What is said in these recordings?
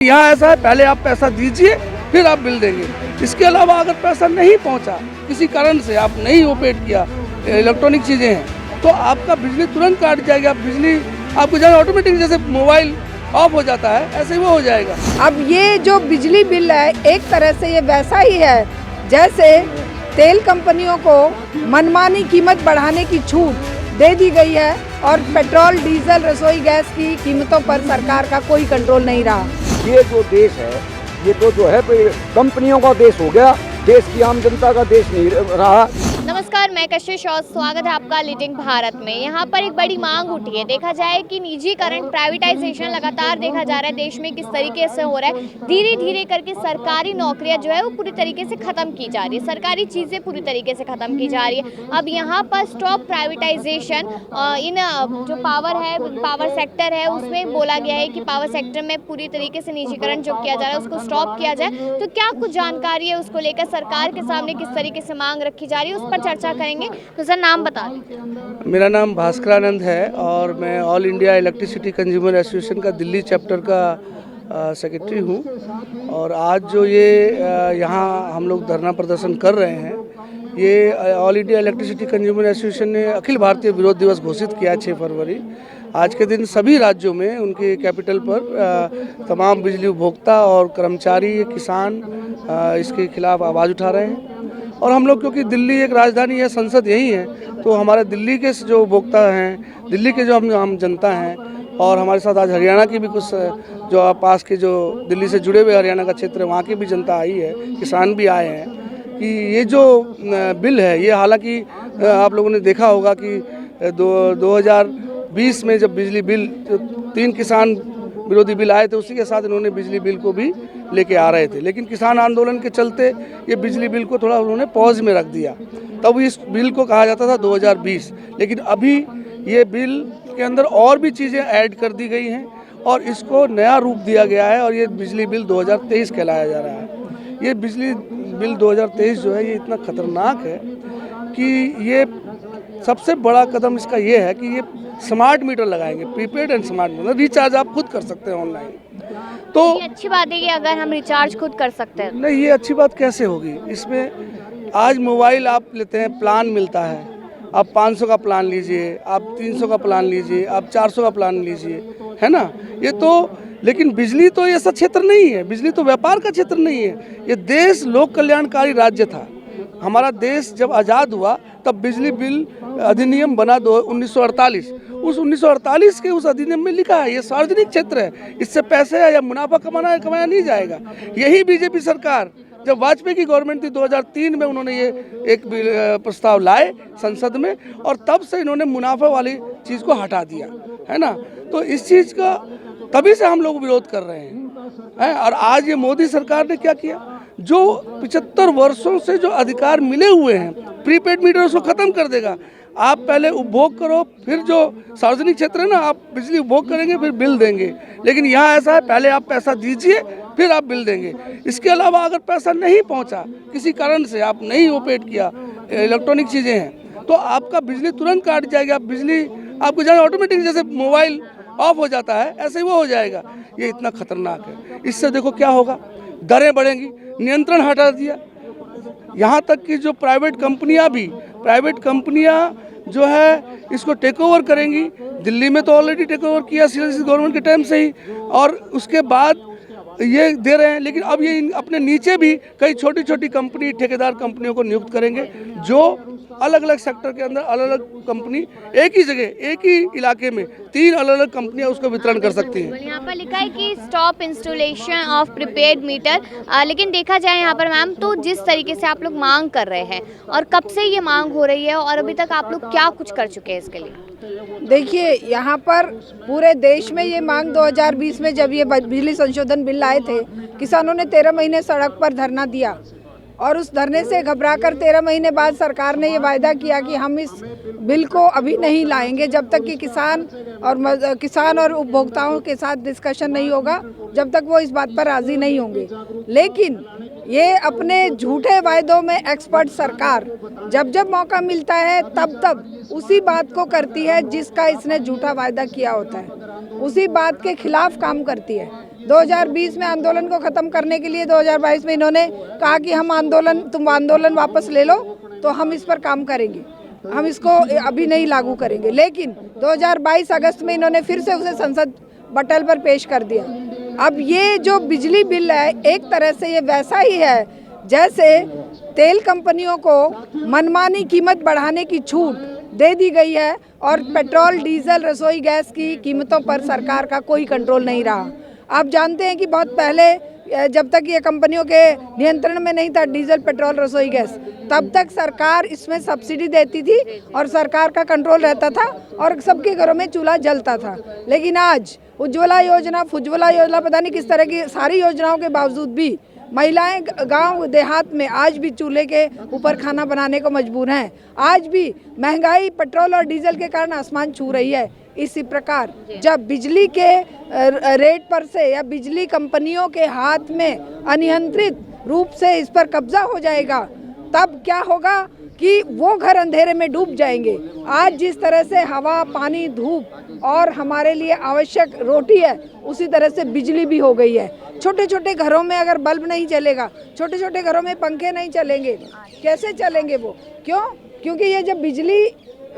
यहाँ ऐसा है, पहले आप पैसा दीजिए फिर आप बिल देंगे। इसके अलावा अगर पैसा नहीं पहुँचा किसी कारण से, आप नहीं वो पेड किया, इलेक्ट्रॉनिक चीज़ें हैं, तो आपका बिजली तुरंत काट जाएगी। आप बिजली आपको जाए ऑटोमेटिक, जैसे मोबाइल ऑफ हो जाता है ऐसे ही वो हो जाएगा। अब ये जो बिजली बिल है एक तरह से ये वैसा ही है जैसे तेल कंपनियों को मनमानी कीमत बढ़ाने की छूट दे दी गई है और पेट्रोल, डीजल, रसोई गैस की कीमतों पर सरकार का कोई कंट्रोल नहीं रहा। ये जो देश है ये तो जो है कंपनियों का देश हो गया, देश की आम जनता का देश नहीं रहा। नमस्कार, मैं कशिश और स्वागत है आपका लीडिंग भारत में। यहाँ पर एक बड़ी मांग उठी है। देखा जाए कि निजीकरण, प्राइवेटाइजेशन लगातार देखा जा रहा है देश में किस तरीके से हो रहा है। धीरे धीरे करके सरकारी नौकरियाँ जो है वो पूरी तरीके से ख़त्म की जा रही है, सरकारी चीज़ें पूरी तरीके से ख़त्म की जा रही है। अब यहाँ पर स्टॉप प्राइवेटाइजेशन, इन जो पावर है, पावर सेक्टर है, उसमें बोला गया है कि पावर सेक्टर में पूरी तरीके से निजीकरण जो किया जा रहा है उसको स्टॉप किया जाए। तो क्या कुछ जानकारी है उसको लेकर सरकार के सामने किस तरीके से मांग रखी जा रही है, उस पर चर्चा करेंगे। तो सर नाम बता दीजिए। मेरा नाम भास्करानंद है और मैं all India electricity consumer association का दिल्ली चैप्टर का सेक्रेटरी हूँ। और आज जो ये यहाँ हम लोग धरना प्रदर्शन कर रहे हैं, ये all India electricity consumer association ने अखिल भारतीय विरोध दिवस घोषित किया 6 फरवरी। आज के दिन सभी राज्यों में उनके कैपिटल पर तमाम बिजली उपभोक्ता और कर्मचारी, किसान इसके खिलाफ आवाज़ उठा रहे हैं। और हम लोग, क्योंकि दिल्ली एक राजधानी है, संसद यही है, तो हमारे दिल्ली के जो उपभोक्ता हैं, दिल्ली के जो हम जनता हैं, और हमारे साथ आज हरियाणा की भी कुछ जो पास के जो दिल्ली से जुड़े हुए हरियाणा का क्षेत्र है वहाँ की भी जनता आई है, किसान भी आए हैं कि ये जो बिल है, ये हालांकि आप लोगों ने देखा होगा कि 2020 में जब बिजली बिल, 3 किसान विरोधी बिल आए थे, उसी के साथ इन्होंने बिजली बिल को भी लेके आ रहे थे। लेकिन किसान आंदोलन के चलते ये बिजली बिल को थोड़ा उन्होंने पॉज में रख दिया। तब इस बिल को कहा जाता था 2020, लेकिन अभी ये बिल के अंदर और भी चीज़ें ऐड कर दी गई हैं और इसको नया रूप दिया गया है और ये बिजली बिल 2023 कहलाया जा रहा है। ये बिजली बिल 2023 जो है ये इतना खतरनाक है कि ये सबसे बड़ा कदम इसका ये है कि ये स्मार्ट मीटर लगाएंगे, prepaid and smart meter. Recharge आप खुद कर सकते हैं ऑनलाइन। तो ये अच्छी बात है कि अगर हम रिचार्ज खुद कर सकते हैं। नहीं, ये अच्छी बात कैसे होगी? इसमें आज मोबाइल आप लेते हैं, प्लान मिलता है, आप 500 का प्लान लीजिए, आप 300 का प्लान लीजिए, आप 400 का प्लान लीजिए, है ना? ये तो, लेकिन बिजली तो ऐसा क्षेत्र नहीं है, बिजली तो व्यापार का क्षेत्र नहीं है। ये देश लोक कल्याणकारी राज्य था। हमारा देश जब आज़ाद हुआ तब बिजली बिल अधिनियम बना 1948। उस 1948 के उस अधिनियम में लिखा है ये सार्वजनिक क्षेत्र है, इससे पैसे या मुनाफा कमाया नहीं जाएगा। यही बीजेपी सरकार जब वाजपेयी की गवर्नमेंट थी 2003 में, उन्होंने ये एक प्रस्ताव लाए संसद में और तब से इन्होंने मुनाफा वाली चीज़ को हटा दिया, है ना? तो इस चीज़ का तभी से हम लोग विरोध कर रहे हैं। और आज ये मोदी सरकार ने क्या किया, जो 75 वर्षों से जो अधिकार मिले हुए हैं, प्रीपेड मीटर उसको ख़त्म कर देगा। आप पहले उपभोग करो, फिर जो सार्वजनिक क्षेत्र है ना, आप बिजली उपभोग करेंगे फिर बिल देंगे। लेकिन यहाँ ऐसा है, पहले आप पैसा दीजिए फिर आप बिल देंगे। इसके अलावा अगर पैसा नहीं पहुँचा किसी कारण से, आप नहीं वो पेड किया, इलेक्ट्रॉनिक चीज़ें हैं, तो आपका बिजली तुरंत काट जाएगी। आप बिजली आपको जाए ऑटोमेटिक, जैसे मोबाइल ऑफ हो जाता है ऐसे ही वो हो जाएगा। ये इतना खतरनाक है। इससे देखो क्या होगा, दरें बढ़ेंगी, नियंत्रण हटा दिया। यहाँ तक कि जो प्राइवेट कंपनियाँ जो है इसको टेक ओवर करेंगी। दिल्ली में तो ऑलरेडी टेक ओवर किया गवर्नमेंट के टाइम से ही, और उसके बाद ये दे रहे हैं। लेकिन अब ये अपने नीचे भी कई छोटी छोटी कंपनी, ठेकेदार कंपनियों को नियुक्त करेंगे, जो अलग अलग सेक्टर के अंदर अलग अलग कंपनी एक ही जगह, एक ही इलाके में 3 अलग अलग कंपनियां उसको वितरण कर सकती हैं। यहाँ पर लिखा है कि stop installation of prepaid meter. लेकिन देखा जाए यहाँ पर मैम, तो जिस तरीके से आप लोग मांग कर रहे हैं और कब से ये मांग हो रही है और अभी तक आप लोग क्या कुछ कर चुके हैं इसके लिए? देखिए, यहाँ पर पूरे देश में ये मांग 2020 में जब ये बिजली संशोधन बिल आए थे, किसानों ने 13 महीने सड़क पर धरना दिया और उस धरने से घबराकर 13 महीने बाद सरकार ने ये वायदा किया कि हम इस बिल को अभी नहीं लाएंगे जब तक कि किसान और उपभोक्ताओं के साथ डिस्कशन नहीं होगा, जब तक वो इस बात पर राजी नहीं होंगे। लेकिन ये अपने झूठे वायदों में एक्सपर्ट सरकार जब जब मौका मिलता है तब उसी बात को करती है जिसका इसने झूठा वायदा किया होता है, उसी बात के खिलाफ काम करती है। 2020 में आंदोलन को ख़त्म करने के लिए 2022 में इन्होंने कहा कि तुम आंदोलन वापस ले लो तो हम इस पर काम करेंगे, हम इसको अभी नहीं लागू करेंगे। लेकिन 2022 अगस्त में इन्होंने फिर से उसे संसद पटल पर पेश कर दिया। अब ये जो बिजली बिल है एक तरह से ये वैसा ही है जैसे तेल कंपनियों को मनमानी कीमत बढ़ाने की छूट दे दी गई है और पेट्रोल, डीजल, रसोई गैस की कीमतों पर सरकार का कोई कंट्रोल नहीं रहा। आप जानते हैं कि बहुत पहले जब तक ये कंपनियों के नियंत्रण में नहीं था डीजल, पेट्रोल, रसोई गैस, तब तक सरकार इसमें सब्सिडी देती थी और सरकार का कंट्रोल रहता था और सबके घरों में चूल्हा जलता था। लेकिन आज उज्ज्वला योजना, फुज्ज्वला योजना, पता नहीं किस तरह की सारी योजनाओं के बावजूद भी महिलाएं गांव देहात में आज भी चूल्हे के ऊपर खाना बनाने को मजबूर हैं। आज भी महंगाई पेट्रोल और डीजल के कारण आसमान छू रही है। इसी प्रकार जब बिजली के रेट पर से या बिजली कंपनियों के हाथ में अनियंत्रित रूप से इस पर कब्जा हो जाएगा, तब क्या होगा कि वो घर अंधेरे में डूब जाएंगे। आज जिस तरह से हवा, पानी, धूप और हमारे लिए आवश्यक रोटी है, उसी तरह से बिजली भी हो गई है। छोटे छोटे घरों में अगर बल्ब नहीं चलेगा, छोटे छोटे घरों में पंखे नहीं चलेंगे, कैसे चलेंगे वो? क्यों? क्योंकि ये जब बिजली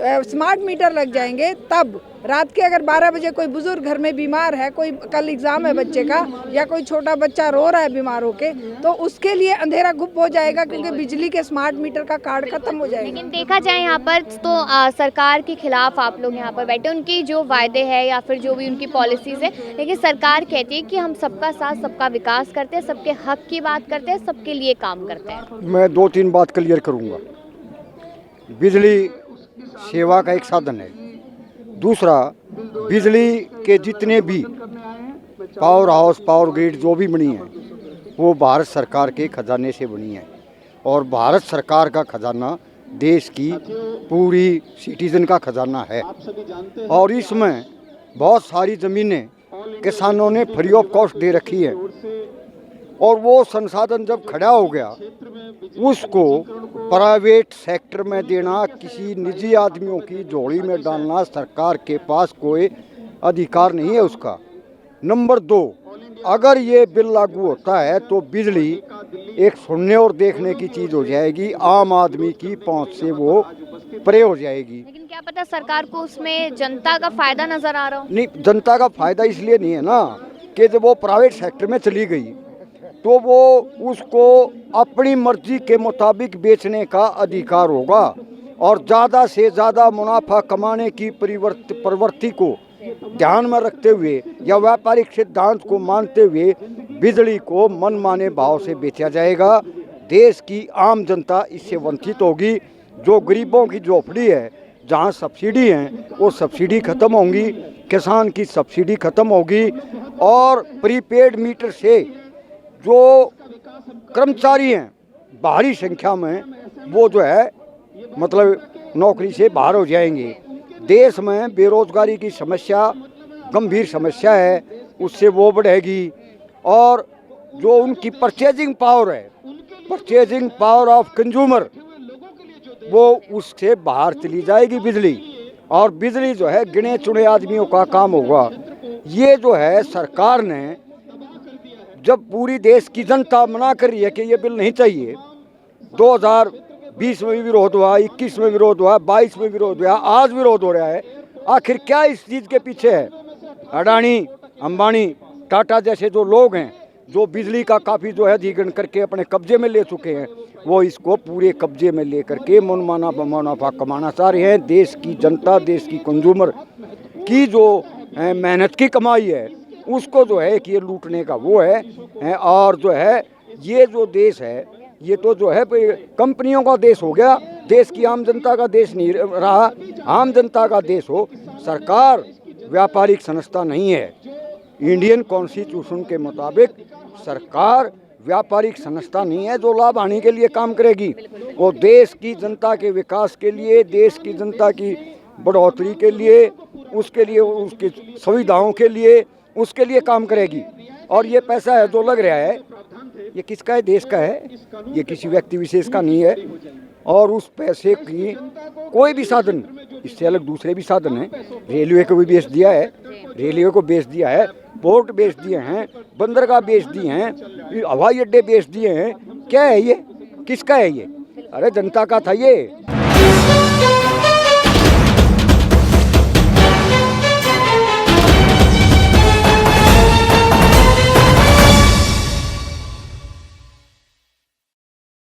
स्मार्ट मीटर लग जाएंगे तब रात के अगर 12 बजे कोई बुजुर्ग घर में बीमार है, कोई कल एग्जाम है बच्चे का, या कोई छोटा बच्चा रो रहा है बीमार होके, तो उसके लिए अंधेरा गुप्त हो जाएगा क्योंकि बिजली के स्मार्ट मीटर का कार्ड खत्म हो जाएगा। लेकिन देखा जाए यहाँ पर तो सरकार के खिलाफ आप लोग यहाँ पर बैठे, उनकी जो वायदे हैं या फिर जो भी उनकी पॉलिसीज़ है, लेकिन सरकार कहती है कि हम सबका साथ सबका विकास करते हैं, सबके हक की बात करते हैं, सबके लिए काम करते हैं। मैं 2-3 बात क्लियर करूँगा। बिजली सेवा का एक साधन है। दूसरा, बिजली के जितने भी पावर हाउस, पावर ग्रिड जो भी बनी है वो भारत सरकार के खजाने से बनी है और भारत सरकार का खजाना देश की पूरी सिटीजन का खजाना है और इसमें बहुत सारी ज़मीनें किसानों ने फ्री ऑफ कॉस्ट दे रखी है और वो संसाधन जब खड़ा हो गया उसको प्राइवेट सेक्टर में देना, किसी निजी आदमियों की झोली में डालना सरकार के पास कोई अधिकार नहीं है उसका। नंबर 2, अगर ये बिल लागू होता है तो बिजली एक सुनने और देखने की चीज़ हो जाएगी, आम आदमी की पहुंच से वो परे हो जाएगी। लेकिन क्या पता सरकार को उसमें जनता का फायदा नजर आ रहा हो? नहीं, जनता का फायदा इसलिए नहीं है ना कि जब वो प्राइवेट सेक्टर में चली गई तो वो उसको अपनी मर्जी के मुताबिक बेचने का अधिकार होगा और ज़्यादा से ज़्यादा मुनाफा कमाने की प्रवृत्ति को ध्यान में रखते हुए या व्यापारिक सिद्धांत को मानते हुए बिजली को मनमाने भाव से बेचा जाएगा। देश की आम जनता इससे वंचित होगी। जो गरीबों की झोपड़ी है, जहाँ सब्सिडी है, वो सब्सिडी खत्म होंगी, किसान की सब्सिडी खत्म होगी और प्रीपेड मीटर से जो कर्मचारी हैं बाहरी संख्या में वो जो है मतलब नौकरी से बाहर हो जाएंगे। देश में बेरोजगारी की समस्या गंभीर समस्या है, उससे वो बढ़ेगी और जो उनकी परचेजिंग पावर है, परचेजिंग पावर ऑफ कंज्यूमर, वो उससे बाहर चली जाएगी बिजली और बिजली जो है गिने चुने आदमियों का काम होगा। ये जो है सरकार ने जब पूरी देश की जनता मना कर रही है कि ये बिल नहीं चाहिए, 2020 में भी विरोध हुआ, 21 में विरोध हुआ, 22 में विरोध हुआ, आज विरोध हो रहा है। आखिर क्या इस चीज़ के पीछे है? अडानी, अंबानी, टाटा जैसे जो लोग हैं जो बिजली का काफ़ी जो है अधिग्रहण करके अपने कब्जे में ले चुके हैं, वो इसको पूरे कब्जे में ले करके मनमाना मुनाफा कमाना चाह रहे हैं। देश की जनता, देश की कंज्यूमर की जो मेहनत की कमाई है उसको जो है कि ये लूटने का वो है और जो है ये जो देश है ये तो जो है कंपनियों का देश हो गया, देश की आम जनता का देश नहीं रहा। आम जनता का देश हो, सरकार व्यापारिक संस्था नहीं है। इंडियन कॉन्स्टिट्यूशन के मुताबिक सरकार व्यापारिक संस्था नहीं है जो लाभ हानि के लिए काम करेगी। वो देश की जनता के विकास के लिए, देश की जनता की बढ़ोतरी के लिए, उसके लिए, उसकी सुविधाओं के लिए, उसके लिए काम करेगी। और ये पैसा है जो लग रहा है, ये किसका है? देश का है, ये किसी व्यक्ति विशेष का नहीं है। और उस पैसे की कोई भी साधन, इससे अलग दूसरे भी साधन हैं, रेलवे को भी बेच दिया है, रेलवे को बेच दिया है, पोर्ट बेच दिए हैं, बंदरगाह बेच दिए हैं, हवाई अड्डे बेच दिए हैं। क्या है ये, किसका है ये? अरे जनता का था ये।